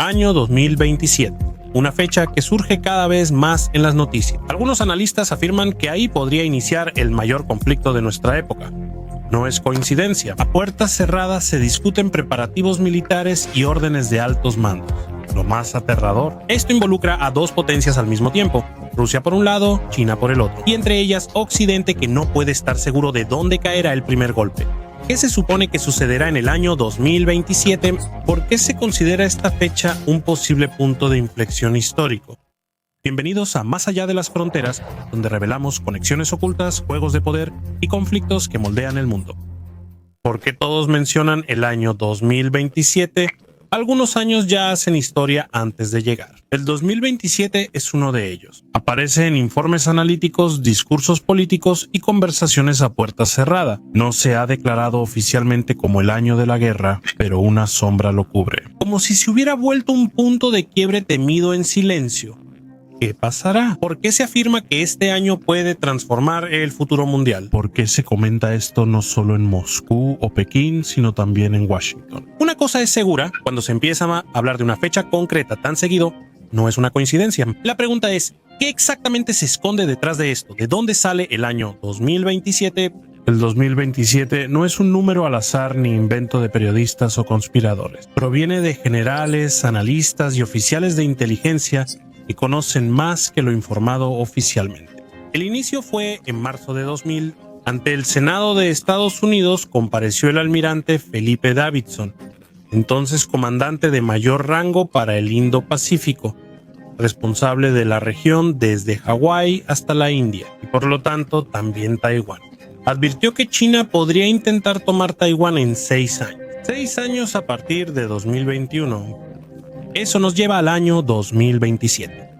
Año 2027. Una fecha que surge cada vez más en las noticias. Algunos analistas afirman que ahí podría iniciar el mayor conflicto de nuestra época. No es coincidencia. A puertas cerradas se discuten preparativos militares y órdenes de altos mandos. Lo más aterrador, esto involucra a dos potencias al mismo tiempo, Rusia por un lado, China por el otro, y entre ellas Occidente, que no puede estar seguro de dónde caerá el primer golpe. ¿Qué se supone que sucederá en el año 2027? ¿Por qué se considera esta fecha un posible punto de inflexión histórico? Bienvenidos a Más allá de las fronteras, donde revelamos conexiones ocultas, juegos de poder y conflictos que moldean el mundo. ¿Por qué todos mencionan el año 2027? Algunos años ya hacen historia antes de llegar. El 2027 es uno de ellos. Aparece en informes analíticos, discursos políticos y conversaciones a puerta cerrada. No se ha declarado oficialmente como el año de la guerra, pero una sombra lo cubre. Como si se hubiera vuelto un punto de quiebre temido en silencio. ¿Qué pasará? ¿Por qué se afirma que este año puede transformar el futuro mundial? ¿Por qué se comenta esto no solo en Moscú o Pekín, sino también en Washington? Una cosa es segura, cuando se empieza a hablar de una fecha concreta tan seguido, no es una coincidencia. La pregunta es, ¿qué exactamente se esconde detrás de esto? ¿De dónde sale el año 2027? El 2027 no es un número al azar ni invento de periodistas o conspiradores. Proviene de generales, analistas y oficiales de inteligencia y conocen más que lo informado oficialmente. El inicio fue en marzo de 2000. Ante el Senado de Estados Unidos compareció el almirante Felipe Davidson, entonces comandante de mayor rango para el Indo-Pacífico, responsable de la región desde Hawái hasta la India y por lo tanto también Taiwán. Advirtió que China podría intentar tomar Taiwán en 6 años. 6 años a partir de 2021. Eso nos lleva al año 2027.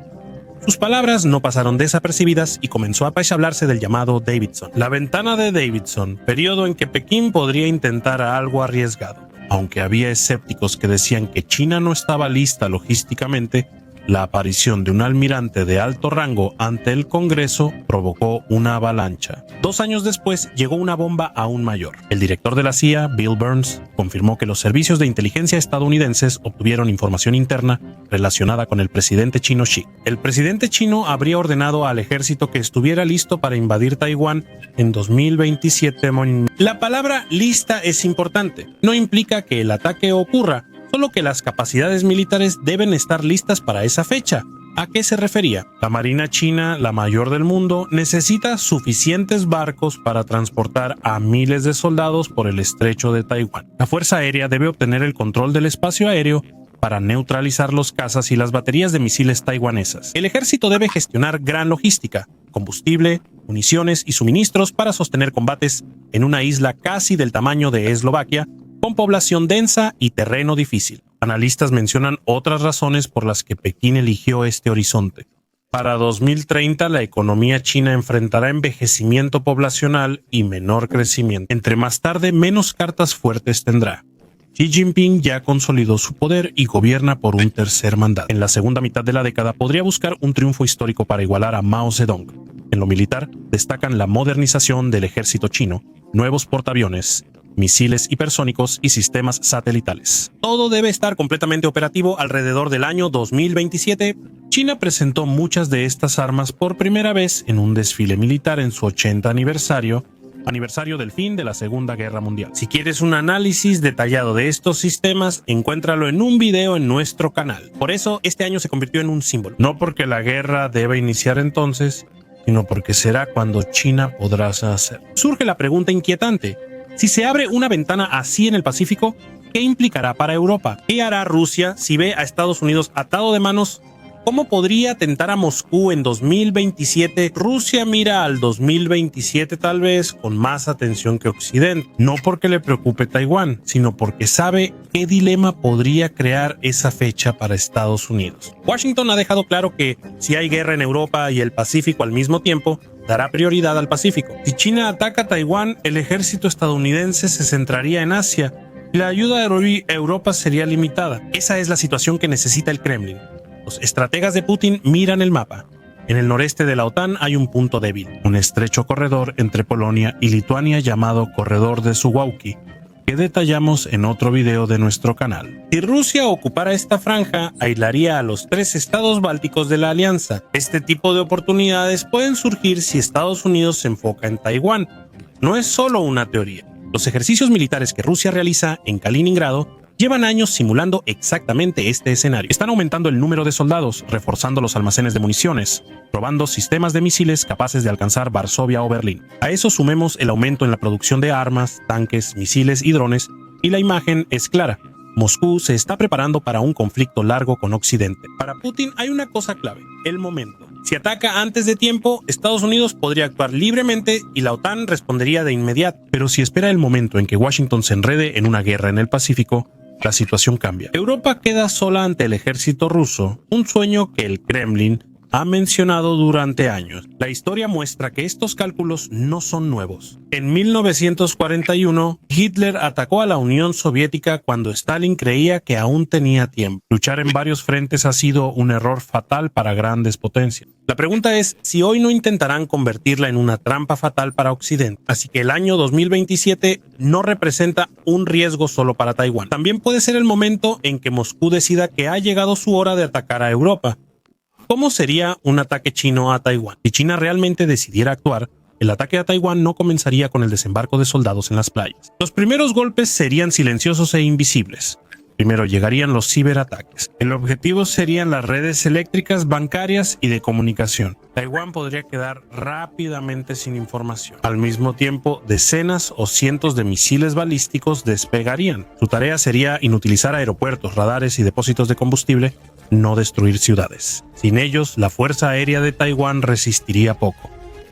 Sus palabras no pasaron desapercibidas y comenzó a hablarse del llamado Davidson. La ventana de Davidson, periodo en que Pekín podría intentar algo arriesgado. Aunque había escépticos que decían que China no estaba lista logísticamente, la aparición de un almirante de alto rango ante el Congreso provocó una avalancha. 2 años después llegó una bomba aún mayor. El director de la CIA, Bill Burns, confirmó que los servicios de inteligencia estadounidenses obtuvieron información interna relacionada con el presidente chino Xi. El presidente chino habría ordenado al ejército que estuviera listo para invadir Taiwán en 2027. La palabra lista es importante. No implica que el ataque ocurra, solo que las capacidades militares deben estar listas para esa fecha. ¿A qué se refería? La Marina china, la mayor del mundo, necesita suficientes barcos para transportar a miles de soldados por el estrecho de Taiwán. La Fuerza Aérea debe obtener el control del espacio aéreo para neutralizar los cazas y las baterías de misiles taiwanesas. El ejército debe gestionar gran logística, combustible, municiones y suministros para sostener combates en una isla casi del tamaño de Eslovaquia, con población densa y terreno difícil. Analistas mencionan otras razones por las que Pekín eligió este horizonte. Para 2030, la economía china enfrentará envejecimiento poblacional y menor crecimiento. Entre más tarde, menos cartas fuertes tendrá. Xi Jinping ya consolidó su poder y gobierna por un tercer mandato. En la segunda mitad de la década podría buscar un triunfo histórico para igualar a Mao Zedong. En lo militar, destacan la modernización del ejército chino, nuevos portaaviones, misiles hipersónicos y sistemas satelitales. Todo debe estar completamente operativo alrededor del año 2027. China presentó muchas de estas armas por primera vez en un desfile militar en su 80 aniversario del fin de la Segunda Guerra Mundial. Si quieres un análisis detallado de estos sistemas, encuéntralo en un video en nuestro canal. Por eso, este año se convirtió en un símbolo. No porque la guerra deba iniciar entonces, sino porque será cuando China podrá hacerlo. Surge la pregunta inquietante. Si se abre una ventana así en el Pacífico, ¿qué implicará para Europa? ¿Qué hará Rusia si ve a Estados Unidos atado de manos? ¿Cómo podría tentar a Moscú en 2027? Rusia mira al 2027 tal vez con más atención que Occidente, no porque le preocupe Taiwán, sino porque sabe qué dilema podría crear esa fecha para Estados Unidos. Washington ha dejado claro que si hay guerra en Europa y el Pacífico al mismo tiempo, dará prioridad al Pacífico. Si China ataca a Taiwán, el ejército estadounidense se centraría en Asia y la ayuda de Europa sería limitada. Esa es la situación que necesita el Kremlin. Los estrategas de Putin miran el mapa. En el noreste de la OTAN hay un punto débil, un estrecho corredor entre Polonia y Lituania llamado Corredor de Suwałki, que detallamos en otro video de nuestro canal. Si Rusia ocupara esta franja, aislaría a los 3 estados bálticos de la alianza. Este tipo de oportunidades pueden surgir si Estados Unidos se enfoca en Taiwán. No es solo una teoría. Los ejercicios militares que Rusia realiza en Kaliningrado llevan años simulando exactamente este escenario. Están aumentando el número de soldados, reforzando los almacenes de municiones, probando sistemas de misiles capaces de alcanzar Varsovia o Berlín. A eso sumemos el aumento en la producción de armas, tanques, misiles y drones, y la imagen es clara. Moscú se está preparando para un conflicto largo con Occidente. Para Putin hay una cosa clave: el momento. Si ataca antes de tiempo, Estados Unidos podría actuar libremente y la OTAN respondería de inmediato. Pero si espera el momento en que Washington se enrede en una guerra en el Pacífico, la situación cambia. Europa queda sola ante el ejército ruso, un sueño que el Kremlin ha mencionado durante años. La historia muestra que estos cálculos no son nuevos. En 1941, Hitler atacó a la Unión Soviética cuando Stalin creía que aún tenía tiempo. Luchar en varios frentes ha sido un error fatal para grandes potencias. La pregunta es si hoy no intentarán convertirla en una trampa fatal para Occidente. Así que el año 2027 no representa un riesgo solo para Taiwán. También puede ser el momento en que Moscú decida que ha llegado su hora de atacar a Europa. ¿Cómo sería un ataque chino a Taiwán? Si China realmente decidiera actuar, el ataque a Taiwán no comenzaría con el desembarco de soldados en las playas. Los primeros golpes serían silenciosos e invisibles. Primero llegarían los ciberataques. El objetivo serían las redes eléctricas, bancarias y de comunicación. Taiwán podría quedar rápidamente sin información. Al mismo tiempo, decenas o cientos de misiles balísticos despegarían. Su tarea sería inutilizar aeropuertos, radares y depósitos de combustible, no destruir ciudades. Sin ellos, la Fuerza Aérea de Taiwán resistiría poco.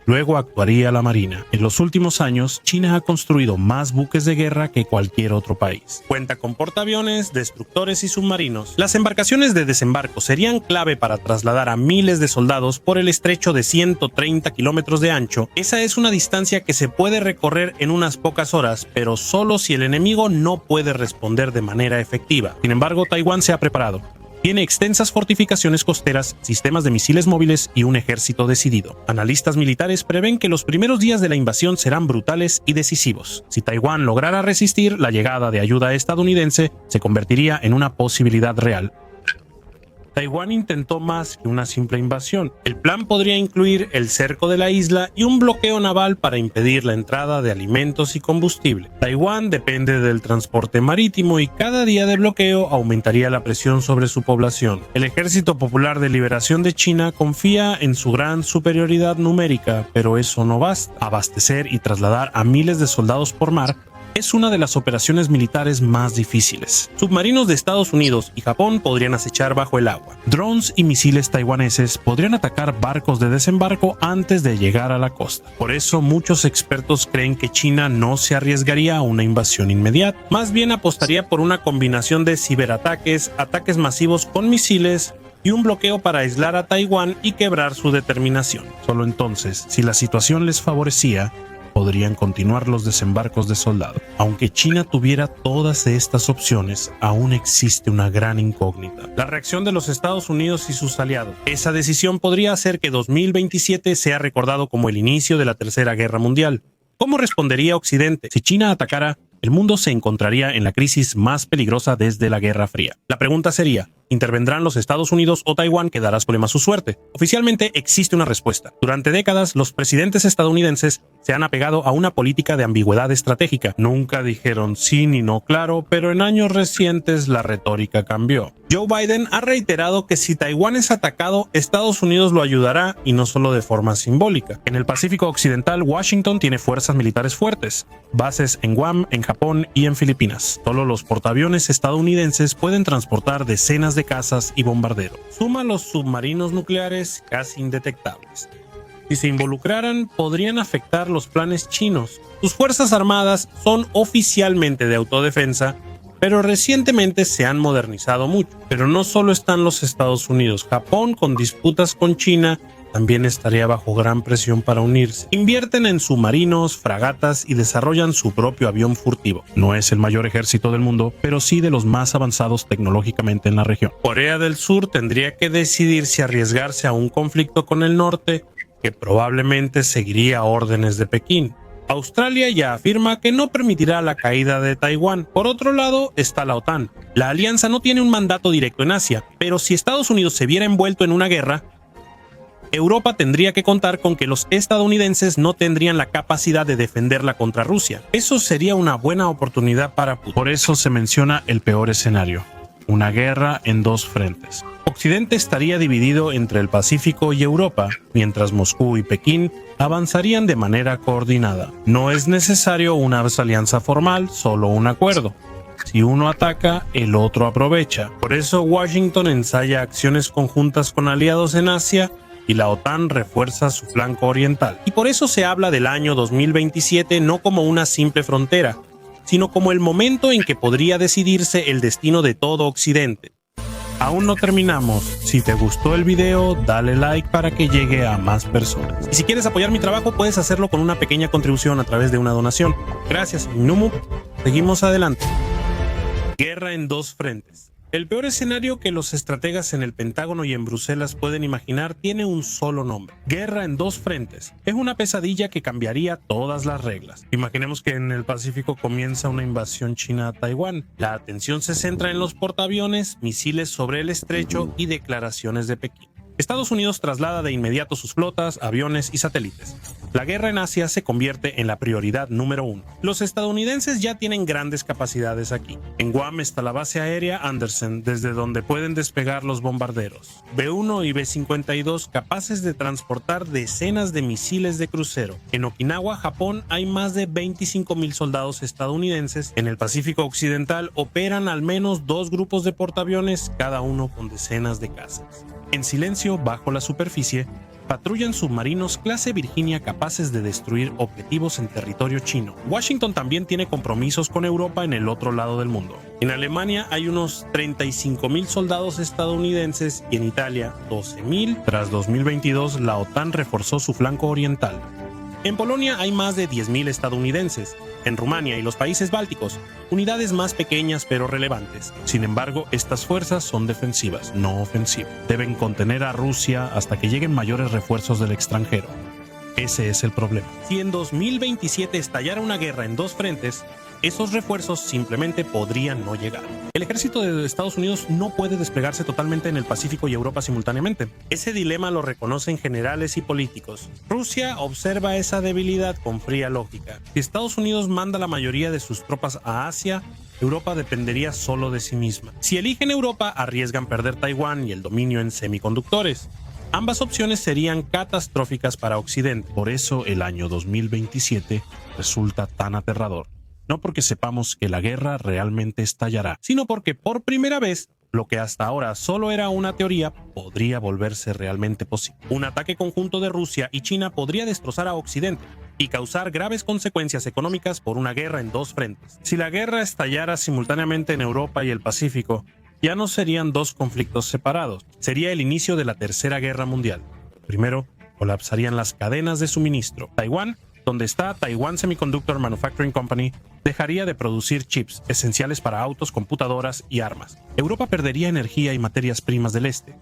Luego actuaría la Marina. En los últimos años, China ha construido más buques de guerra que cualquier otro país. Cuenta con portaaviones, destructores y submarinos. Las embarcaciones de desembarco serían clave para trasladar a miles de soldados por el estrecho de 130 kilómetros de ancho. Esa es una distancia que se puede recorrer en unas pocas horas, pero solo si el enemigo no puede responder de manera efectiva. Sin embargo, Taiwán se ha preparado. Tiene extensas fortificaciones costeras, sistemas de misiles móviles y un ejército decidido. Analistas militares prevén que los primeros días de la invasión serán brutales y decisivos. Si Taiwán lograra resistir, la llegada de ayuda estadounidense se convertiría en una posibilidad real. Taiwán intentó más que una simple invasión. El plan podría incluir el cerco de la isla y un bloqueo naval para impedir la entrada de alimentos y combustible. Taiwán depende del transporte marítimo y cada día de bloqueo aumentaría la presión sobre su población. El Ejército Popular de Liberación de China confía en su gran superioridad numérica, pero eso no basta. Abastecer y trasladar a miles de soldados por mar es una de las operaciones militares más difíciles. Submarinos de Estados Unidos y Japón podrían acechar bajo el agua. Drones y misiles taiwaneses podrían atacar barcos de desembarco antes de llegar a la costa. Por eso muchos expertos creen que China no se arriesgaría a una invasión inmediata. Más bien apostaría por una combinación de ciberataques, ataques masivos con misiles y un bloqueo para aislar a Taiwán y quebrar su determinación. Solo entonces, si la situación les favorecía, podrían continuar los desembarcos de soldados. Aunque China tuviera todas estas opciones, aún existe una gran incógnita: la reacción de los Estados Unidos y sus aliados. Esa decisión podría hacer que 2027 sea recordado como el inicio de la Tercera Guerra Mundial. ¿Cómo respondería Occidente? Si China atacara, el mundo se encontraría en la crisis más peligrosa desde la Guerra Fría. La pregunta sería: ¿intervendrán los Estados Unidos o Taiwán quedará problema a su suerte? Oficialmente existe una respuesta. Durante décadas, los presidentes estadounidenses se han apegado a una política de ambigüedad estratégica. Nunca dijeron sí ni no claro, pero en años recientes la retórica cambió. Joe Biden ha reiterado que si Taiwán es atacado, Estados Unidos lo ayudará, y no solo de forma simbólica. En el Pacífico Occidental, Washington tiene fuerzas militares fuertes, bases en Guam, en Japón y en Filipinas. Solo los portaaviones estadounidenses pueden transportar decenas de cazas y bombarderos. Suma los submarinos nucleares casi indetectables. Si se involucraran, podrían afectar los planes chinos. Sus fuerzas armadas son oficialmente de autodefensa, pero recientemente se han modernizado mucho. Pero no solo están los Estados Unidos. Japón, con disputas con China, también estaría bajo gran presión para unirse. Invierten en submarinos, fragatas y desarrollan su propio avión furtivo. No es el mayor ejército del mundo, pero sí de los más avanzados tecnológicamente en la región. Corea del Sur tendría que decidir si arriesgarse a un conflicto con el norte, que probablemente seguiría órdenes de Pekín. Australia ya afirma que no permitirá la caída de Taiwán. Por otro lado está la OTAN. La alianza no tiene un mandato directo en Asia, pero si Estados Unidos se viera envuelto en una guerra, Europa tendría que contar con que los estadounidenses no tendrían la capacidad de defenderla contra Rusia. Eso sería una buena oportunidad para Putin. Por eso se menciona el peor escenario: una guerra en dos frentes. Occidente estaría dividido entre el Pacífico y Europa, mientras Moscú y Pekín avanzarían de manera coordinada. No es necesario una alianza formal, solo un acuerdo. Si uno ataca, el otro aprovecha. Por eso Washington ensaya acciones conjuntas con aliados en Asia y la OTAN refuerza su flanco oriental. Y por eso se habla del año 2027 no como una simple frontera, sino como el momento en que podría decidirse el destino de todo Occidente. Aún no terminamos. Si te gustó el video, dale like para que llegue a más personas. Y si quieres apoyar mi trabajo, puedes hacerlo con una pequeña contribución a través de una donación. Gracias, Numu. Seguimos adelante. Guerra en dos frentes. El peor escenario que los estrategas en el Pentágono y en Bruselas pueden imaginar tiene un solo nombre: guerra en dos frentes. Es una pesadilla que cambiaría todas las reglas. Imaginemos que en el Pacífico comienza una invasión china a Taiwán. La atención se centra en los portaaviones, misiles sobre el estrecho y declaraciones de Pekín. Estados Unidos traslada de inmediato sus flotas, aviones y satélites. La guerra en Asia se convierte en la prioridad número 1. Los estadounidenses ya tienen grandes capacidades aquí. En Guam está la base aérea Andersen, desde donde pueden despegar los bombarderos B-1 y B-52, capaces de transportar decenas de misiles de crucero. En Okinawa, Japón, hay más de 25,000 soldados estadounidenses. En el Pacífico Occidental operan al menos 2 grupos de portaaviones, cada uno con decenas de cazas. En silencio, bajo la superficie, patrullan submarinos clase Virginia capaces de destruir objetivos en territorio chino. Washington también tiene compromisos con Europa en el otro lado del mundo. En Alemania hay unos 35,000 soldados estadounidenses y en Italia 12,000. Tras 2022, la OTAN reforzó su flanco oriental. En Polonia hay más de 10,000 estadounidenses. En Rumania y los países bálticos, unidades más pequeñas pero relevantes. Sin embargo, estas fuerzas son defensivas, no ofensivas. Deben contener a Rusia hasta que lleguen mayores refuerzos del extranjero. Ese es el problema. Si en 2027 estallara una guerra en dos frentes, esos refuerzos simplemente podrían no llegar. El ejército de Estados Unidos no puede desplegarse totalmente en el Pacífico y Europa simultáneamente. Ese dilema lo reconocen generales y políticos. Rusia observa esa debilidad con fría lógica. Si Estados Unidos manda la mayoría de sus tropas a Asia, Europa dependería solo de sí misma. Si eligen Europa, arriesgan perder Taiwán y el dominio en semiconductores. Ambas opciones serían catastróficas para Occidente. Por eso el año 2027 resulta tan aterrador. No porque sepamos que la guerra realmente estallará, sino porque por primera vez, lo que hasta ahora solo era una teoría podría volverse realmente posible. Un ataque conjunto de Rusia y China podría destrozar a Occidente y causar graves consecuencias económicas por una guerra en dos frentes. Si la guerra estallara simultáneamente en Europa y el Pacífico, ya no serían dos conflictos separados, sería el inicio de la Tercera Guerra Mundial. Primero, colapsarían las cadenas de suministro. Taiwán, donde está Taiwan Semiconductor Manufacturing Company, dejaría de producir chips esenciales para autos, computadoras y armas. Europa perdería energía y materias primas del este.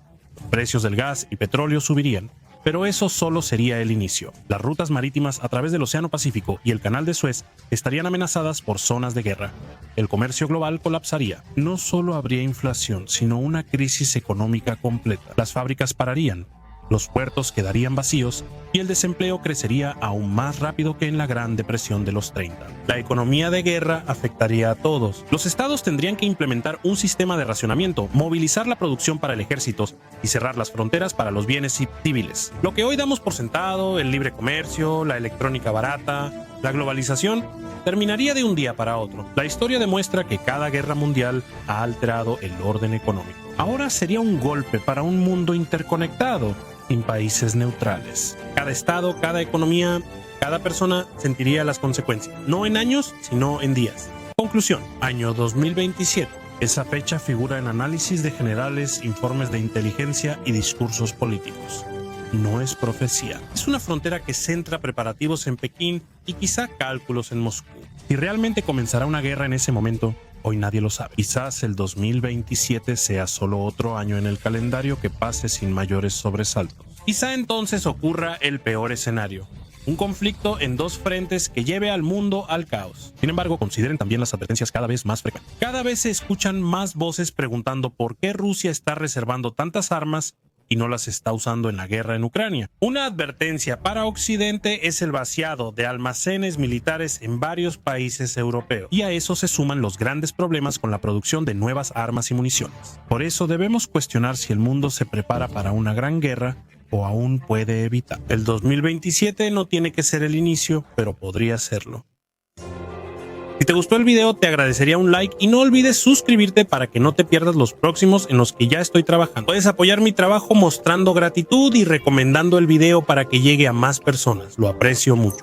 Precios del gas y petróleo subirían, pero eso solo sería el inicio. Las rutas marítimas a través del Océano Pacífico y el Canal de Suez estarían amenazadas por zonas de guerra. El comercio global colapsaría. No solo habría inflación, sino una crisis económica completa. Las fábricas pararían. Los puertos quedarían vacíos y el desempleo crecería aún más rápido que en la Gran Depresión de los 30. La economía de guerra afectaría a todos. Los estados tendrían que implementar un sistema de racionamiento, movilizar la producción para el ejército y cerrar las fronteras para los bienes civiles. Lo que hoy damos por sentado, el libre comercio, la electrónica barata, la globalización, terminaría de un día para otro. La historia demuestra que cada guerra mundial ha alterado el orden económico. Ahora sería un golpe para un mundo interconectado, sin países neutrales. Cada estado, cada economía, cada persona sentiría las consecuencias, no en años, sino en días. Conclusión, año 2027. Esa fecha figura en análisis de generales, informes de inteligencia y discursos políticos. No es profecía. Es una frontera que centra preparativos en Pekín y quizá cálculos en Moscú. Si realmente comenzará una guerra en ese momento, hoy nadie lo sabe. Quizás el 2027 sea solo otro año en el calendario que pase sin mayores sobresaltos. Quizá entonces ocurra el peor escenario: un conflicto en dos frentes que lleve al mundo al caos. Sin embargo, consideren también las advertencias cada vez más frecuentes. Cada vez se escuchan más voces preguntando por qué Rusia está reservando tantas armas y no las está usando en la guerra en Ucrania. Una advertencia para Occidente es el vaciado de almacenes militares en varios países europeos, y a eso se suman los grandes problemas con la producción de nuevas armas y municiones. Por eso debemos cuestionar si el mundo se prepara para una gran guerra o aún puede evitar. El 2027 no tiene que ser el inicio, pero podría serlo. Si te gustó el video, te agradecería un like y no olvides suscribirte para que no te pierdas los próximos en los que ya estoy trabajando. Puedes apoyar mi trabajo mostrando gratitud y recomendando el video para que llegue a más personas. Lo aprecio mucho.